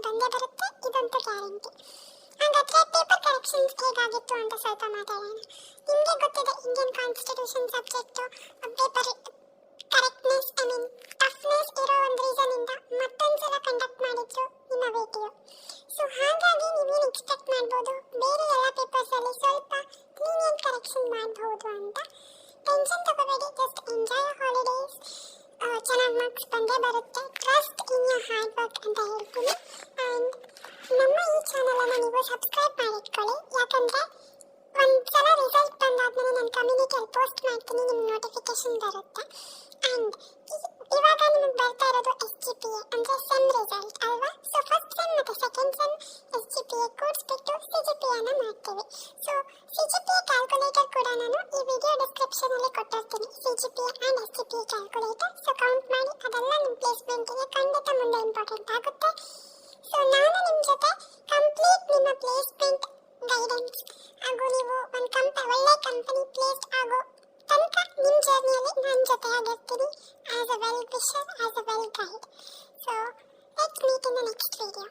ಬಂದೇ ಬರುತ್ತೆ, ಇದಂತೂ ಗ್ಯಾರಂಟಿ. ಹಾಗಾದ್ರೆ ಪೇಪರ್ ಕರೆಕ್ಷನ್ಸ್ ಹೇಗಾಗಿತ್ತು ಅಂತ ಸ್ವಲ್ಪ ಮಾತಾಡೋಣ. ನಿಮಗೆ ಗೊತ್ತಿದೆ Indian constitution subject paper correctness toughness ಇರೋ ಒಂದು ರೀಸನ್ ಇಂದ ಮತ್ತೊಂದ್ಸಲ ಕಂಡಕ್ಟ್ ಮಾಡಿದ್ರು ಇನ್ನೋವೇಟಿವ್. ಸೊ ಹಾಗಾಗಿ ನೀವೇನು ಎಕ್ಸ್ಪೆಕ್ಟ್ ಮಾಡ್ಬೋದು, ಬೇರೆ ಎಲ್ಲ ಪೇಪರ್ಸ್ ಅಲ್ಲಿ ಸ್ವಲ್ಪ ಲೀನಿಯಂಟ್ ಕರೆಕ್ಷನ್ ಮಾಡಬಹುದು ಅಂತ. ಟೆನ್ಷನ್ ತಗೋಬೇಡಿ, ಜಸ್ಟ್ ಎಂಜಾಯ್ ಹಾಲಿಡೇಸ್. ಚೆನ್ನಾಗಿ ಮಾರ್ಕ್ಸ್ ಬಂದೇ ಬರುತ್ತೆ. Trust in your hard work ಅಂತ ಹೇಳ್ತೀನಿ. ಆ್ಯಂಡ್ ನಮ್ಮ ಈ ಚಾನಲನ್ನು ನೀವು ಸಬ್ಸ್ಕ್ರೈಬ್ ಮಾಡಿಟ್ಕೊಳ್ಳಿ, ಯಾಕಂದರೆ ಒಂದ್ಸಲ ರಿಸಲ್ಟ್ ಬಂದಾದ್ಮೇಲೆ ನಾನು ಕಮ್ಯುನಿಟಿಯಲ್ಲಿ ಪೋಸ್ಟ್ ಮಾಡ್ತೀನಿ, ನಿಮ್ಗೆ ನೋಟಿಫಿಕೇಶನ್ ಬರುತ್ತೆ. ಆ್ಯಂಡ್ ಇವಾಗ ನಿಮಗೆ ಬರ್ತಾ ಇರೋದು SGPA ಅಂದರೆ ಸೆಮ್ ರಿಸಲ್ಟ್ ಅಲ್ವಾ. ಸೊ ಫಸ್ಟ್ ಸೆಮ್ ಮತ್ತು ಸೆಕೆಂಡ್ ಸೆಮ್ SGPA ಕೂಡಿಸ್ಬಿಟ್ಟು CGPAನ ಮಾಡ್ತೀವಿ. ಸೊ CGPA ಕ್ಯಾಲ್ಕುಲೇಟರ್ ಕೂಡ ನಾನು ಈ ವಿಡಿಯೋ ಡಿಸ್ಕ್ರಿಪ್ಷನಲ್ಲಿ ಕೊಟ್ಟಿರ್ತೀನಿ, CGPA and SGPA calculator. So count ಮಾಡಿ, ಅದೆಲ್ಲ ನಿಮ್ಮ ಪ್ಲೇಸ್ಮೆಂಟಿಗೆ ಖಂಡಿತ ಮುಂದೆ ಇಂಪಾರ್ಟೆಂಟ್ ಆಗುತ್ತೆ. ಸೊ ನಾನು ನಿಮ್ಮ ಜೊತೆ ಕಂಪ್ಲೀಟ್ ನಿಮ್ಮ ಪ್ಲೇಸ್ಮೆಂಟ್ ಗೈಡೆನ್ಸ್ ಹಾಗೂ ನೀವು ಒಂದು ಒಳ್ಳೆ ಕಂಪನಿ ಪ್ಲೇಸ್ ಆಗೋ ತನಕ ನಿಮ್ಮ ಜರ್ನಿಯಲ್ಲಿ ನನ್ನ ಜೊತೆ ಆಗಿರ್ತೀನಿ, as a well wisher, as a well guide. So let's meet in the next video.